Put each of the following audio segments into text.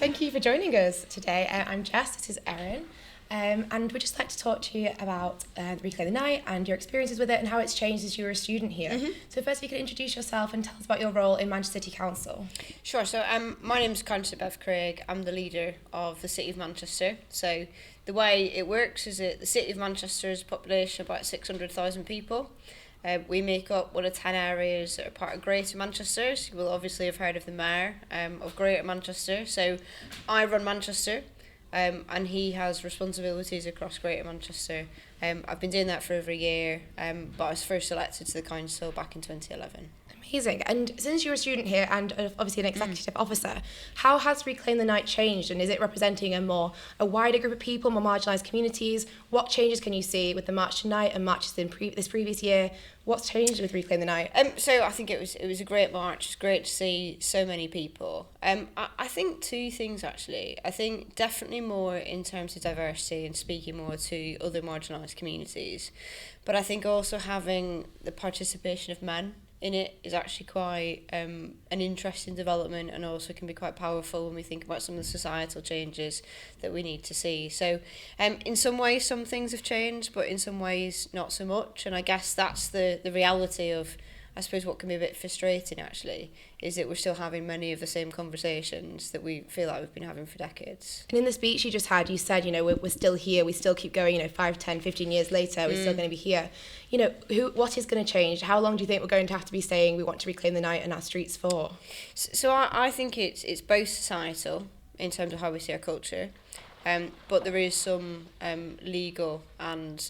Thank you for joining us today. I'm Jess, this is Erin, and we'd just like to talk to you about Reclaim the Night and your experiences with it and how it's changed as you were a student here. So first, if you could introduce yourself and tell us about your role in Manchester City Council. Sure, so my name's Councillor Bev Craig. I'm the leader of the City of Manchester. So the way it works is that the City of Manchester is a population of about 600,000 people. We make up one of 10 areas that are part of Greater Manchester. So you will obviously have heard of the Mayor of Greater Manchester. So I run Manchester, and he has responsibilities across Greater Manchester. I've been doing that for over a year, but I was first elected to the council back in 2011. Amazing. And since you're a student here and obviously an executive officer, how has Reclaim the Night changed, and is it representing a wider group of people, more marginalised communities? What changes can you see with the March tonight and marches in this previous year? What's changed with Reclaim the Night? So I think it was a great march. It's great to see so many people. I think two things actually. I think definitely more in terms of diversity and speaking more to other marginalised communities, but I think also having the participation of men in it is actually quite an interesting development, and also can be quite powerful when we think about some of the societal changes that we need to see. So in some ways some things have changed, but in some ways not so much, and I guess that's the reality of, I suppose, what can be a bit frustrating actually, is that we're still having many of the same conversations that we feel like we've been having for decades. And in the speech you just had, you said, we're still here, we still keep going, 5, 10, 15 years later, we're still going to be here. What is going to change? How long do you think we're going to have to be saying we want to reclaim the night and our streets for? So I think it's both societal in terms of how we see our culture, but there is some legal and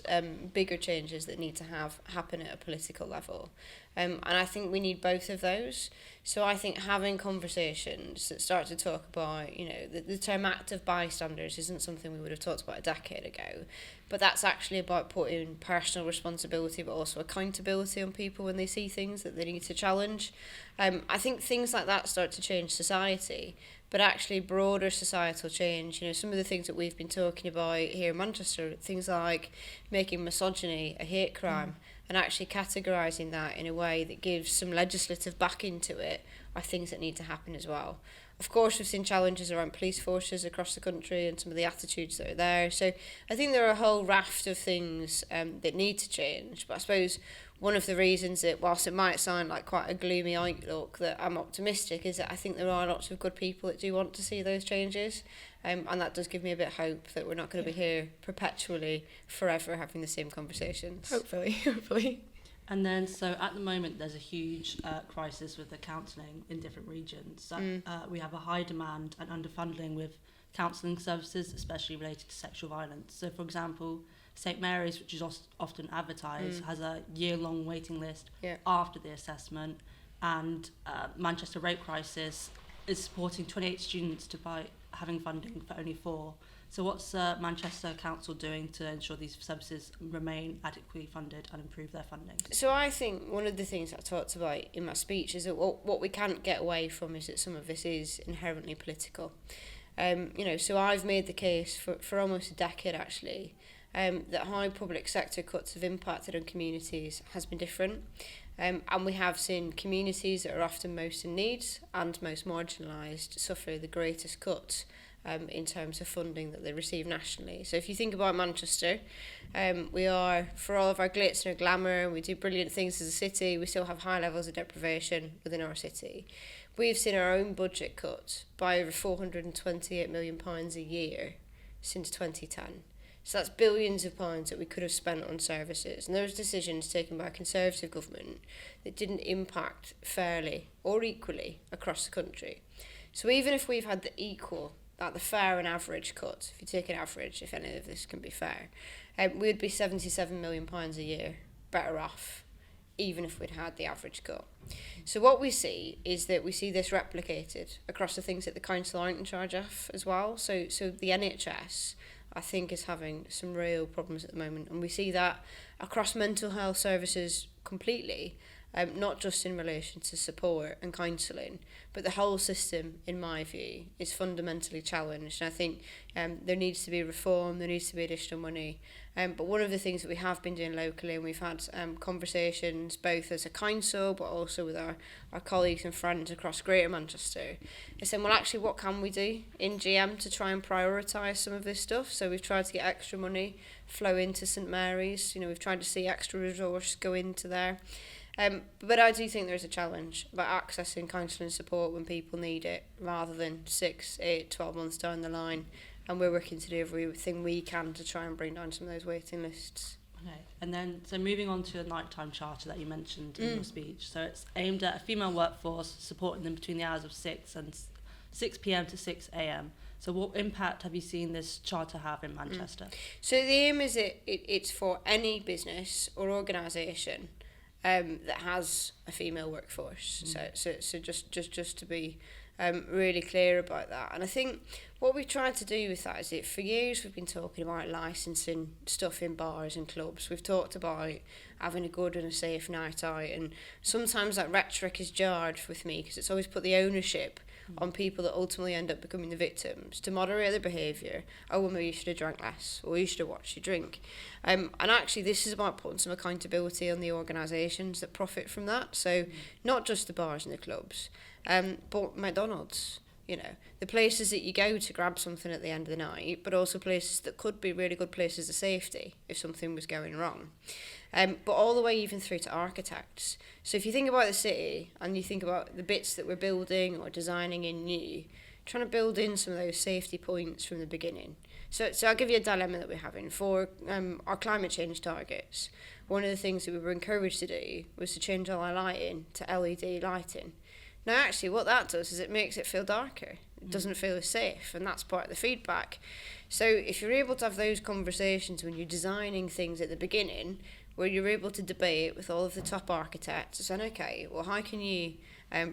bigger changes that need to happen at a political level. And I think we need both of those. So I think having conversations that start to talk about, the term active bystanders isn't something we would have talked about a decade ago, but that's actually about putting personal responsibility but also accountability on people when they see things that they need to challenge. I think things like that start to change society, but actually broader societal change, some of the things that we've been talking about here in Manchester, things like making misogyny a hate crime, and actually categorising that in a way that gives some legislative backing to it, are things that need to happen as well. Of course, we've seen challenges around police forces across the country and some of the attitudes that are there. So I think there are a whole raft of things that need to change. But I suppose one of the reasons that, whilst it might sound like quite a gloomy outlook, that I'm optimistic is that I think there are lots of good people that do want to see those changes. And that does give me a bit of hope that we're not going to be here perpetually, forever, having the same conversations. Hopefully. And then, so at the moment, there's a huge crisis with the counselling in different regions. We have a high demand and underfunding with counselling services, especially related to sexual violence. So, for example, St Mary's, which is often advertised, has a year-long waiting list after the assessment, and Manchester Rape Crisis is supporting 28 students to by having funding for only 4. So what's Manchester Council doing to ensure these services remain adequately funded and improve their funding? So I think one of the things I talked about in my speech is that what we can't get away from is that some of this is inherently political. So I've made the case for almost a decade actually, that how public sector cuts have impacted on communities has been different. And we have seen communities that are often most in need and most marginalised suffer the greatest cuts in terms of funding that they receive nationally. So if you think about Manchester, we are, for all of our glitz and our glamour, we do brilliant things as a city, we still have high levels of deprivation within our city. We've seen our own budget cut by over £428 million a year since 2010. So that's billions of pounds that we could have spent on services. And those decisions taken by a Conservative government that didn't impact fairly or equally across the country. So even if we've had the fair and average cut, if you take an average, if any of this can be fair, we'd be £77 million a year better off, even if we'd had the average cut. So what we see is that we see this replicated across the things that the council aren't in charge of as well. So the NHS, I think, is having some real problems at the moment, and we see that across mental health services completely. not just in relation to support and counselling, but the whole system, in my view, is fundamentally challenged. And I think there needs to be reform, there needs to be additional money. But one of the things that we have been doing locally, and we've had conversations both as a council but also with our colleagues and friends across Greater Manchester, is saying, well, actually, what can we do in GM to try and prioritise some of this stuff? So we've tried to get extra money flow into St Mary's. You know, we've tried to see extra resource go into there. But I do think there's a challenge about accessing counselling support when people need it, rather than 6, 8, 12 months down the line. And we're working to do everything we can to try and bring down some of those waiting lists. Okay, and then so moving on to the nighttime charter that you mentioned in your speech. So it's aimed at a female workforce, supporting them between the hours of 6 p.m. to 6 a.m. So what impact have you seen this charter have in Manchester? So the aim is it's for any business or organisation that has a female workforce. So just to be really clear about that. And I think what we've tried to do with that is that for years we've been talking about licensing stuff in bars and clubs. We've talked about having a good and a safe night out, and sometimes that rhetoric is jarred with me because it's always put the ownership on people that ultimately end up becoming the victims to moderate their behaviour. Oh, well, maybe you should have drank less, or you should have watched your drink. And actually this is about putting some accountability on the organisations that profit from that. So not just the bars and the clubs, but McDonald's, you know, the places that you go to grab something at the end of the night, but also places that could be really good places of safety if something was going wrong. But all the way even through to architects. So if you think about the city and you think about the bits that we're building or designing in new, trying to build in some of those safety points from the beginning. So I'll give you a dilemma that we're having. For our climate change targets, one of the things that we were encouraged to do was to change all our lighting to LED lighting. Now, actually, what that does is it makes it feel darker. It doesn't feel as safe, and that's part of the feedback. So if you're able to have those conversations when you're designing things at the beginning, where you're able to debate with all of the top architects, saying, okay, well, how can you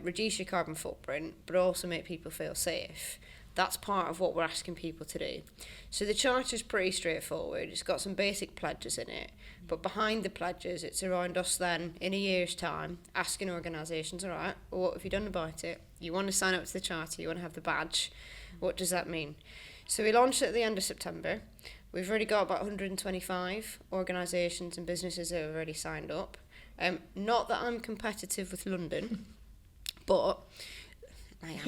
reduce your carbon footprint, but also make people feel safe? That's part of what we're asking people to do. So the charter's pretty straightforward. It's got some basic pledges in it, but behind the pledges, it's around us then, in a year's time, asking organisations, all right, well, what have you done about it? You want to sign up to the charter, you want to have the badge. What does that mean? So we launched it at the end of September. We've already got about 125 organisations and businesses that have already signed up. Not that I'm competitive with London, but I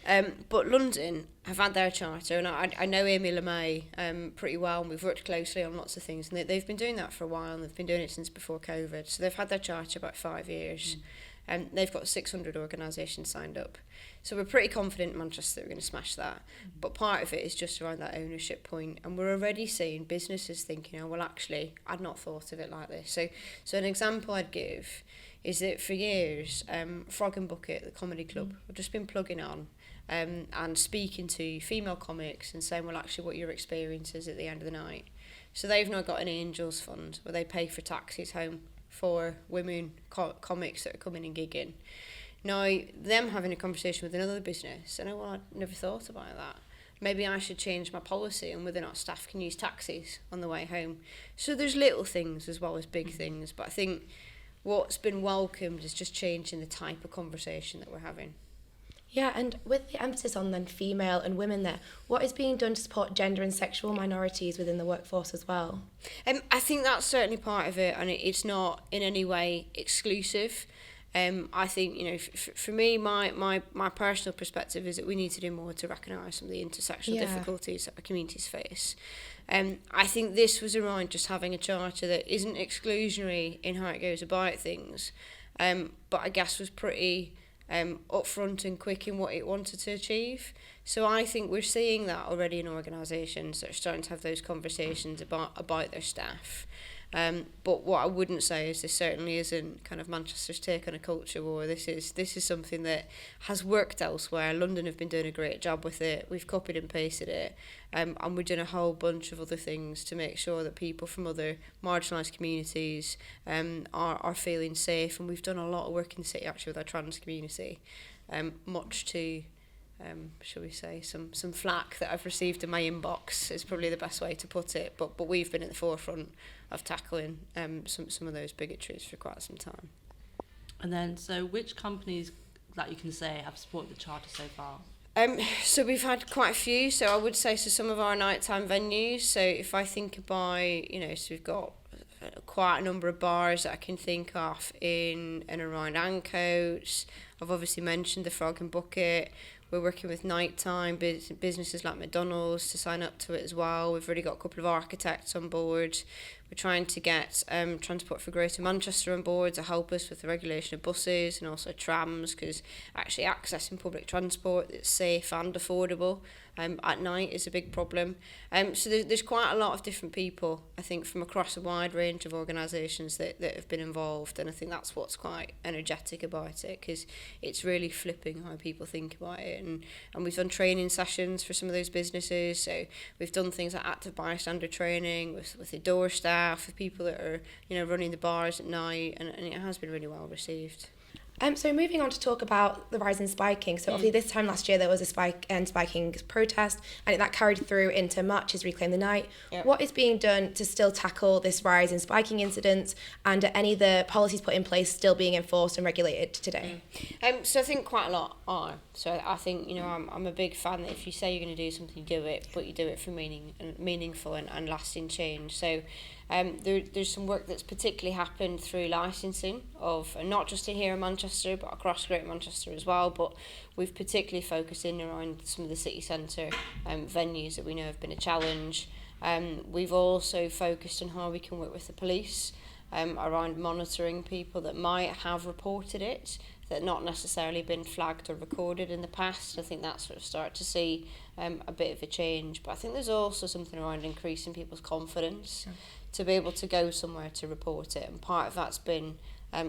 am. But London have had their charter, and I know Amy LeMay pretty well, and we've worked closely on lots of things, and they've been doing that for a while, and they've been doing it since before COVID. So they've had their charter about 5 years, and they've got 600 organisations signed up. So we're pretty confident in Manchester that we're going to smash that. But part of it is just around that ownership point, and we're already seeing businesses thinking, oh, well, actually, I'd not thought of it like this. So an example I'd give is that for years, Frog and Bucket, the comedy club, have just been plugging on and speaking to female comics and saying, well, actually, what your experience is at the end of the night. So they've now got an Angels Fund where they pay for taxis home for women comics that are coming and gigging. Now, them having a conversation with another business, and well, I'd never thought about that. Maybe I should change my policy on whether or not staff can use taxis on the way home. So there's little things as well as big things, but I think what's been welcomed is just changing the type of conversation that we're having. Yeah, and with the emphasis on then female and women there, what is being done to support gender and sexual minorities within the workforce as well? I think that's certainly part of it, and it's not in any way exclusive. I think, you know, for me, my personal perspective is that we need to do more to recognise some of the intersectional difficulties that our communities face. I think this was around just having a charter that isn't exclusionary in how it goes about things, but I guess was pretty upfront and quick in what it wanted to achieve. So I think we're seeing that already in organisations that are starting to have those conversations about their staff. But what I wouldn't say is this certainly isn't kind of Manchester's take on a culture war. This is something that has worked elsewhere. London have been doing a great job with it. We've copied and pasted it, and we're doing a whole bunch of other things to make sure that people from other marginalised communities are feeling safe. And we've done a lot of work in the city actually with our trans community, much to shall we say, some flack that I've received in my inbox is probably the best way to put it. But we've been at the forefront of tackling some of those bigotries for quite some time. And then, so which companies that you can say have supported the charter so far? So we've had quite a few. So I would say, so some of our nighttime venues. So if I think about, so we've got quite a number of bars that I can think of in and around Ancoats. I've obviously mentioned the Frog and Bucket. We're working with nighttime businesses like McDonald's to sign up to it as well. We've already got a couple of architects on board. We're trying to get Transport for Greater Manchester on board to help us with the regulation of buses and also trams, because actually accessing public transport that's safe and affordable at night is a big problem. So there's quite a lot of different people, I think, from across a wide range of organisations that have been involved, and I think that's what's quite energetic about it, because it's really flipping how people think about it. And we've done training sessions for some of those businesses, so we've done things like active bystander training with the door staff, with people that are running the bars at night, and it has been really well received. So moving on to talk about the rise in spiking. So obviously this time last year there was a spiking protest, and that carried through into March's Reclaim the Night. Yep. What is being done to still tackle this rise in spiking incidents, and are any of the policies put in place still being enforced and regulated today? So I think quite a lot are. So I think I'm a big fan that if you say you're going to do something, do it, but you do it for meaningful and lasting change. So there's some work that's particularly happened through licensing of, and not just here in Manchester, but across Greater Manchester as well. But we've particularly focused in around some of the city centre venues that we know have been a challenge. We've also focused on how we can work with the police around monitoring people that might have reported it, that not necessarily been flagged or recorded in the past. I think that's sort of start to see a bit of a change. But I think there's also something around increasing people's confidence to be able to go somewhere to report it. And part of that's been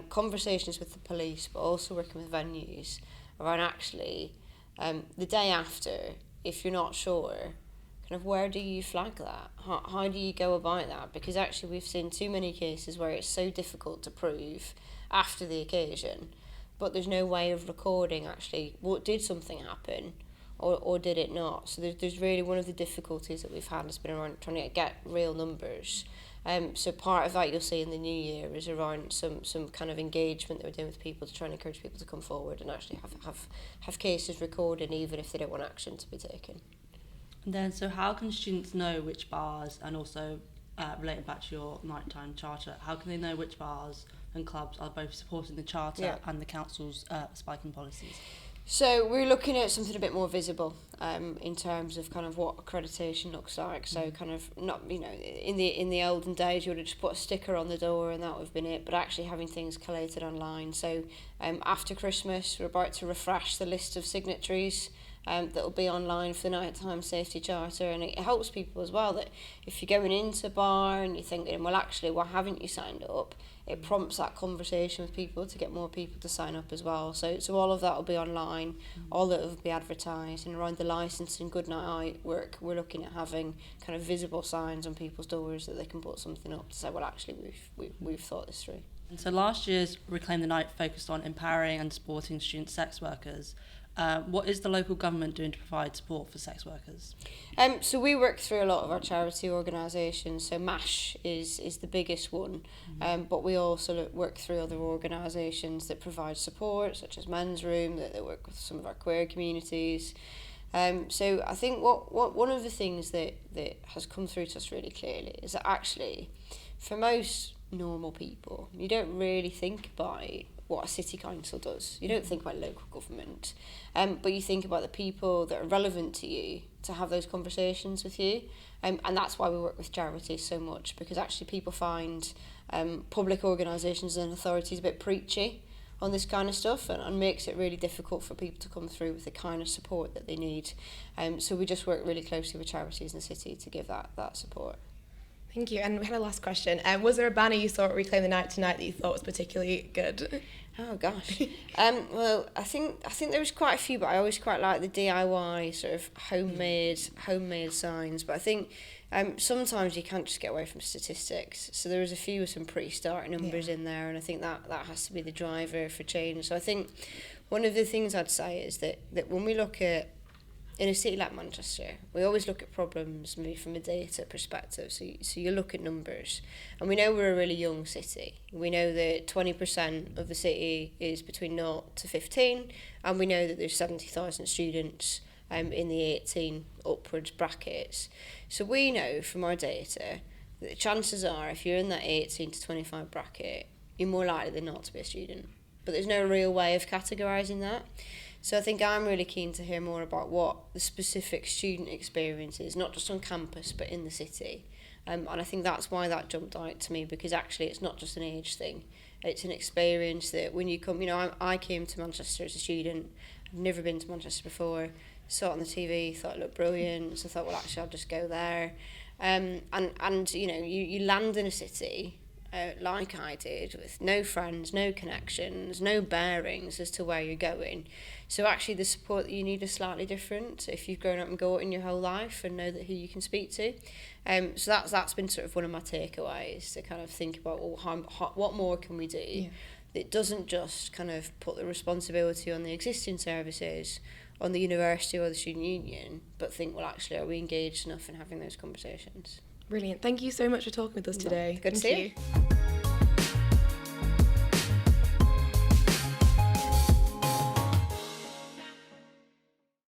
conversations with the police, but also working with venues around actually the day after, if you're not sure, kind of where do you flag that? How do you go about that? Because actually we've seen too many cases where it's so difficult to prove after the occasion, but there's no way of recording actually what did something happen or did it not. So there's really one of the difficulties that we've had has been around trying to get real numbers. So part of that you'll see in the new year is around some kind of engagement that we're doing with people to try and encourage people to come forward and actually have cases recorded even if they don't want action to be taken. And then, so how can students know which bars, and also relating back to your nighttime charter, how can they know which bars and clubs are both supporting the charter and the council's spiking policies? So we're looking at something a bit more visible in terms of kind of what accreditation looks like. So kind of not, in the olden days you would have just put a sticker on the door and that would have been it, but actually having things collated online. So after Christmas we're about to refresh the list of signatories that will be online for the nighttime safety charter, and it helps people as well that if you're going into a bar and you're thinking, well actually why haven't you signed up, it prompts that conversation with people to get more people to sign up as well. So all of that will be online, all of it will be advertised, and around the licensing good night out work we're looking at having kind of visible signs on people's doors that they can put something up to say, well actually we've thought this through. And so last year's Reclaim the Night focused on empowering and supporting student sex workers. What is the local government doing to provide support for sex workers? So we work through a lot of our charity organisations. So MASH is the biggest one, but we also work through other organisations that provide support, such as Men's Room, that work with some of our queer communities. So I think what one of the things that has come through to us really clearly is that actually, for most normal people, you don't really think about what a city council does. You don't think about local government, but you think about the people that are relevant to you to have those conversations with you, and that's why we work with charities so much, because actually people find public organisations and authorities a bit preachy on this kind of stuff, and makes it really difficult for people to come through with the kind of support that they need. So we just work really closely with charities in the city to give that support. Thank you. And we had a last question. Was there a banner you saw at Reclaim the Night tonight that you thought was particularly good? Oh gosh. Well, I think there was quite a few, but I always quite like the DIY sort of homemade signs. But I think sometimes you can't just get away from statistics. So there was a few with some pretty stark numbers in there, and I think that has to be the driver for change. So I think one of the things I'd say is that when we look at in a city like Manchester, we always look at problems maybe from a data perspective. So you look at numbers, and we know we're a really young city. We know that 20% of the city is between 0 to 15, and we know that there's 70,000 students in the 18 upwards brackets. So we know from our data that the chances are, if you're in that 18 to 25 bracket, you're more likely than not to be a student. But there's no real way of categorising that. So I think I'm really keen to hear more about what the specific student experience is, not just on campus, but in the city. And I think that's why that jumped out to me, because actually it's not just an age thing. It's an experience that when you come, I came to Manchester as a student. I've never been to Manchester before. Saw it on the TV, thought it looked brilliant. So I thought, well, actually, I'll just go there. And you land in a city like I did, with no friends, no connections, no bearings as to where you're going. So actually the support that you need is slightly different if you've grown up in Gorton your whole life and know that who you can speak to. So that's been sort of one of my takeaways, to kind of think about, well, what more can we do? Yeah. It doesn't just kind of put the responsibility on the existing services, on the university or the student union, but think, well, actually, are we engaged enough in having those conversations? Brilliant. Thank you so much for talking with us today. Good to see you.